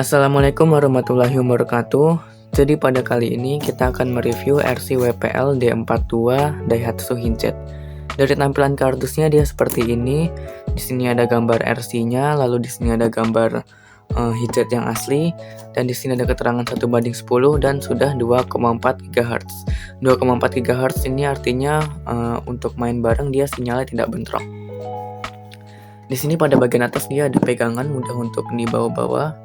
Assalamualaikum warahmatullahi wabarakatuh. Jadi pada kali ini kita akan mereview RC WPL D42 Daihatsu Hitjet. Dari tampilan kardusnya dia seperti ini. Di sini ada gambar RC-nya, lalu di sini ada gambar Hitjet yang asli, dan di sini ada keterangan 1:10 dan sudah 2,4 GHz. 2,4 GHz ini artinya untuk main bareng dia sinyalnya tidak bentrok. Di sini pada bagian atas dia ada pegangan mudah untuk dibawa-bawa.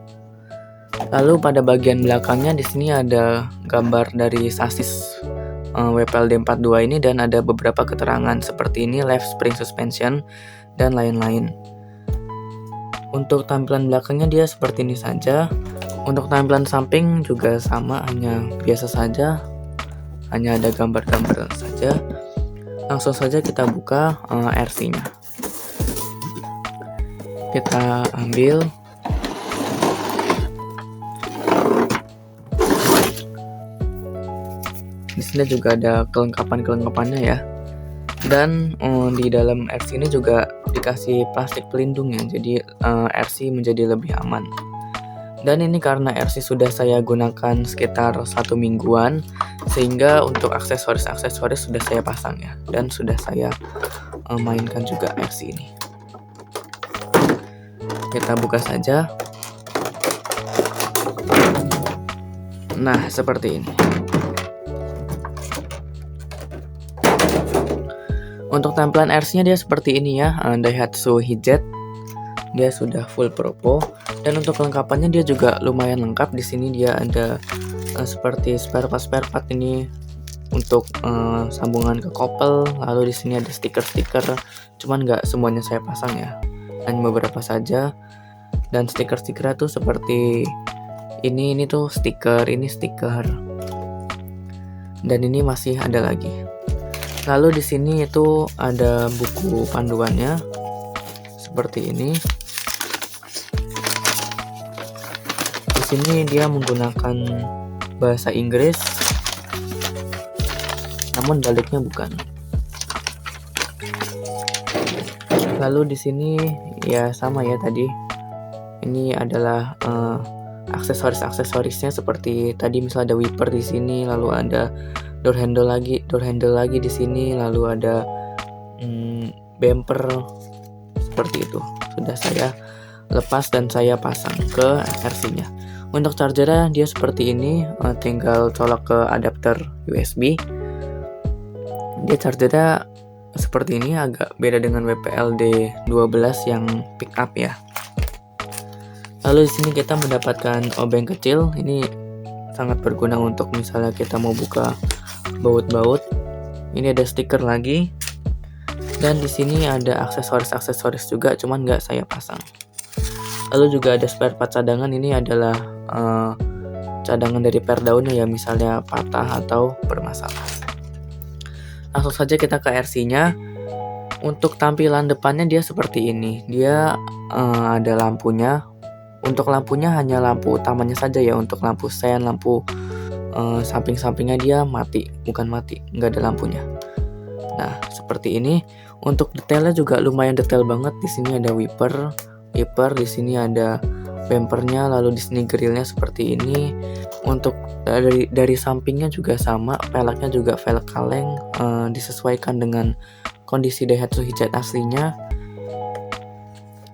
Lalu pada bagian belakangnya di sini ada gambar dari sasis WPL D42 ini dan ada beberapa keterangan seperti ini, left spring suspension dan lain-lain. Untuk tampilan belakangnya dia seperti ini saja. Untuk tampilan samping juga sama, hanya biasa saja, hanya ada gambar-gambar saja. Langsung saja kita buka RC-nya. Kita ambil. Di sini juga ada kelengkapannya ya. Dan di dalam RC ini juga dikasih plastik pelindung ya. Jadi RC menjadi lebih aman. Dan ini karena RC sudah saya gunakan sekitar 1 mingguan, sehingga untuk aksesoris sudah saya pasang ya. Dan sudah saya mainkan juga RC ini. Kita buka saja. Nah, seperti ini. Untuk tampilan RC-nya dia seperti ini ya, Daihatsu Hitjet. Dia sudah full propo, dan untuk kelengkapannya dia juga lumayan lengkap. Di sini dia ada seperti spare part ini untuk sambungan ke kopel. Lalu di sini ada stiker-stiker, cuman nggak semuanya saya pasang ya, hanya beberapa saja. Dan stiker-stikernya tuh seperti ini tuh stiker, ini stiker, dan ini masih ada lagi. Lalu di sini itu ada buku panduannya seperti ini. Di sini dia menggunakan bahasa Inggris, namun baliknya bukan. Lalu di sini ya sama ya tadi. Ini adalah aksesorisnya seperti tadi, misalnya ada wiper di sini, lalu ada door handle lagi di sini, lalu ada bumper seperti itu. Sudah saya lepas dan saya pasang ke RC-nya. Untuk chargernya dia seperti ini, tinggal colok ke adapter USB. Dia chargernya seperti ini, agak beda dengan WPL D12 yang pick up ya. Lalu di sini kita mendapatkan obeng kecil. Ini sangat berguna untuk misalnya kita mau buka baut-baut. Ini ada stiker lagi. Dan di sini ada aksesoris juga, cuman nggak saya pasang. Lalu juga ada spare part cadangan. Ini adalah cadangan dari per daunnya ya, misalnya patah atau bermasalah. Langsung saja kita ke RC-nya. Untuk tampilan depannya dia seperti ini. Dia ada lampunya. Untuk lampunya hanya lampu utamanya saja ya. Untuk lampu sen, lampu samping-sampingnya dia bukan mati, nggak ada lampunya. Nah, seperti ini. Untuk detailnya juga lumayan detail banget. Di sini ada wiper, di sini ada bumpernya, lalu di sini grillnya seperti ini. Untuk dari sampingnya juga sama, velgnya juga velg kaleng, disesuaikan dengan kondisi Daihatsu Hitjet aslinya.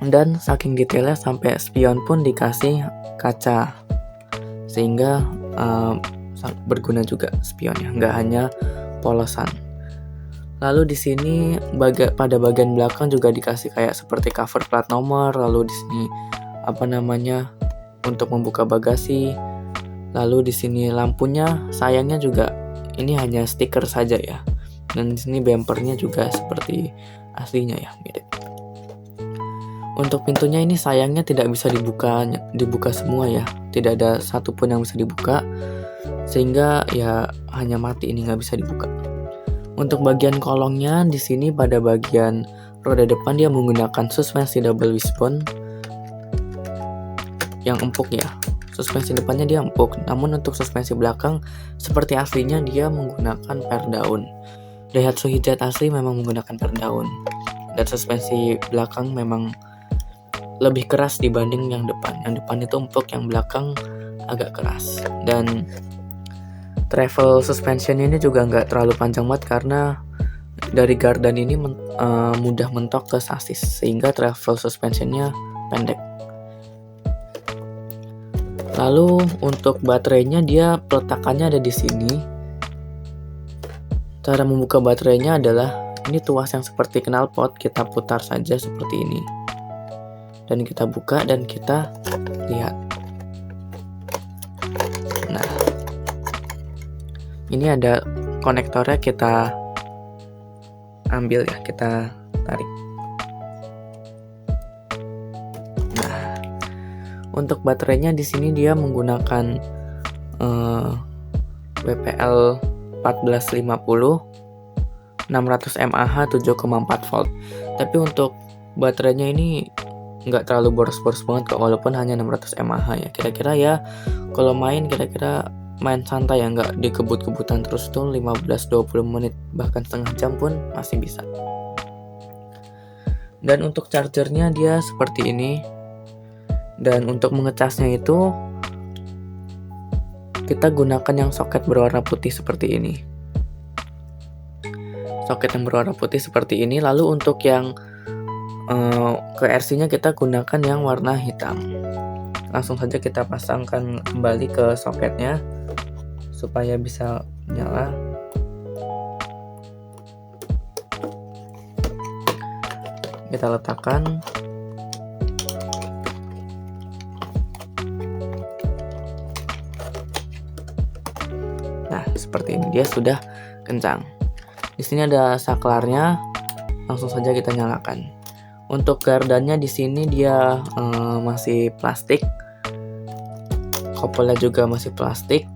Dan saking detailnya sampai spion pun dikasih kaca, sehingga berguna juga spionnya, nggak hanya polosan. Lalu di sini pada bagian belakang juga dikasih kayak seperti cover plat nomor. Lalu di sini untuk membuka bagasi. Lalu di sini lampunya, sayangnya juga ini hanya stiker saja ya. Dan di sini bumpernya juga seperti aslinya ya, mirip. Untuk pintunya ini sayangnya tidak bisa dibuka semua ya. Tidak ada satupun yang bisa dibuka, sehingga ya hanya mati, ini nggak bisa dibuka. Untuk bagian kolongnya di sini pada bagian roda depan dia menggunakan suspensi double wishbone yang empuk ya. Suspensi depannya dia empuk, namun untuk suspensi belakang seperti aslinya dia menggunakan per daun. Daihatsu Hitjet asli memang menggunakan per daun, dan suspensi belakang memang lebih keras dibanding yang depan. Yang depan itu empuk, yang belakang agak keras. Dan travel suspension ini juga nggak terlalu panjang banget karena dari gardan ini mudah mentok ke sasis, sehingga travel suspensionnya pendek. Lalu untuk baterainya, dia peletakannya ada di sini. Cara membuka baterainya adalah ini tuas yang seperti knalpot, kita putar saja seperti ini. Dan kita buka dan kita lihat. Nah, ini ada konektornya, kita ambil ya, kita tarik. Nah, untuk baterainya di sini dia menggunakan WPL 1450 600 mAh 7,4 volt. Tapi untuk baterainya ini nggak terlalu boros-boros banget kok, walaupun hanya 600 mAh ya. Kira-kira ya kalau main, kira-kira main santai ya, nggak dikebut-kebutan terus tuh 15-20 menit, bahkan setengah jam pun masih bisa. Dan untuk chargernya dia seperti ini. Dan untuk mengecasnya itu kita gunakan yang soket berwarna putih seperti ini. Soket yang berwarna putih seperti ini. Lalu untuk yang ke RC-nya kita gunakan yang warna hitam. Langsung saja kita pasangkan kembali ke soketnya supaya bisa nyala. Kita letakkan. Nah, seperti ini, dia sudah kencang. Di sini ada saklarnya, langsung saja kita nyalakan. Untuk gardannya di sini dia masih plastik, kopelnya juga masih plastik.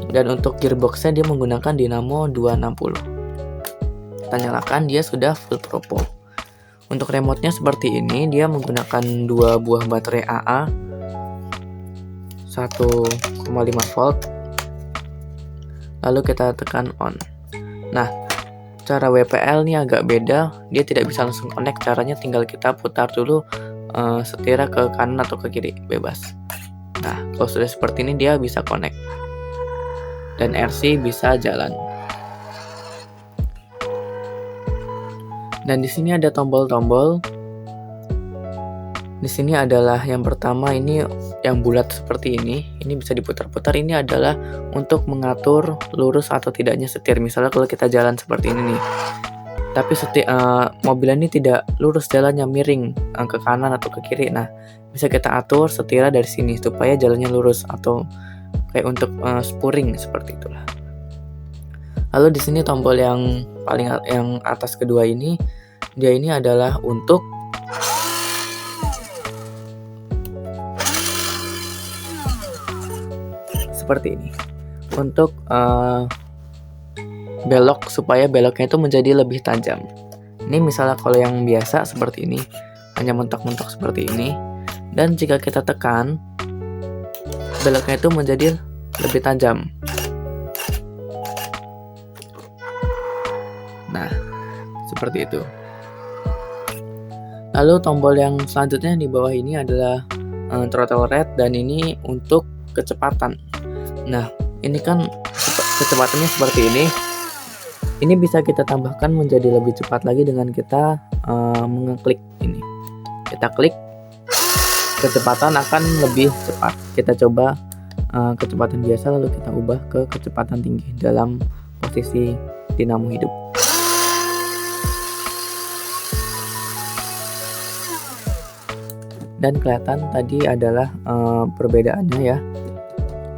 Dan untuk gearboxnya dia menggunakan dinamo 260. Kita nyalakan, dia sudah full propel. Untuk remote-nya seperti ini, dia menggunakan 2 buah baterai AA 1,5 volt. Lalu kita tekan on. Nah, cara WPL ini agak beda, dia tidak bisa langsung connect. Caranya tinggal kita putar dulu setirnya ke kanan atau ke kiri, bebas. Nah, kalau sudah seperti ini dia bisa connect. Dan RC bisa jalan. Dan di sini ada tombol-tombol. Di sini adalah yang pertama, ini yang bulat seperti ini. Ini bisa diputar-putar. Ini adalah untuk mengatur lurus atau tidaknya setir. Misalnya kalau kita jalan seperti ini nih, tapi mobil ini tidak lurus jalannya, miring ke kanan atau ke kiri. Nah, bisa kita atur setirnya dari sini supaya jalannya lurus, atau kayak untuk spuring seperti itulah. Lalu di sini tombol yang atas kedua ini, dia ini adalah untuk seperti ini, untuk belok, supaya beloknya itu menjadi lebih tajam. Ini misalnya kalau yang biasa seperti ini, hanya mentok-mentok seperti ini. Dan jika kita tekan, beloknya itu menjadi lebih tajam. Nah, seperti itu. Lalu tombol yang selanjutnya di bawah ini adalah throttle rate, dan ini untuk kecepatan. Nah, ini kan kecepatannya seperti ini. Ini bisa kita tambahkan menjadi lebih cepat lagi dengan kita mengeklik ini. Kita klik, kecepatan akan lebih cepat. Kita coba kecepatan biasa, lalu kita ubah ke kecepatan tinggi dalam posisi dinamo hidup. Dan kelihatan tadi adalah perbedaannya ya.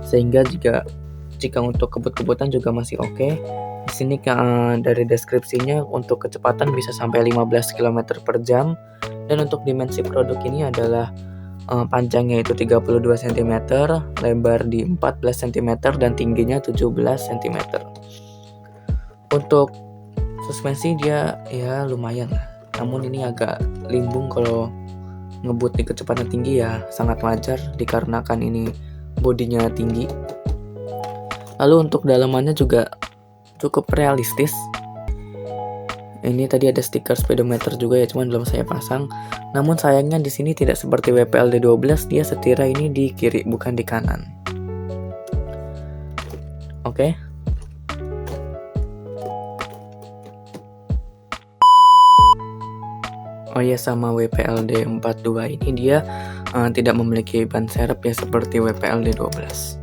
Sehingga jika untuk kebut-kebutan juga masih oke. Di sini dari deskripsinya untuk kecepatan bisa sampai 15 km per jam. Dan untuk dimensi produk ini adalah panjangnya itu 32 cm, lebar di 14 cm, dan tingginya 17 cm. Untuk suspensi dia ya lumayan lah. Namun ini agak limbung kalau ngebut di kecepatan tinggi, ya sangat wajar dikarenakan ini bodinya tinggi. Lalu untuk dalamannya juga cukup realistis. Ini tadi ada stiker speedometer juga ya, cuman belum saya pasang. Namun sayangnya di sini tidak seperti WPLD 12, dia setirnya ini di kiri bukan di kanan. Oke. Oh ya, sama WPLD 42 ini dia tidak memiliki ban serep ya seperti WPLD 12.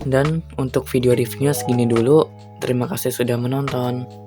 Dan untuk video reviewnya segini dulu. Terima kasih sudah menonton.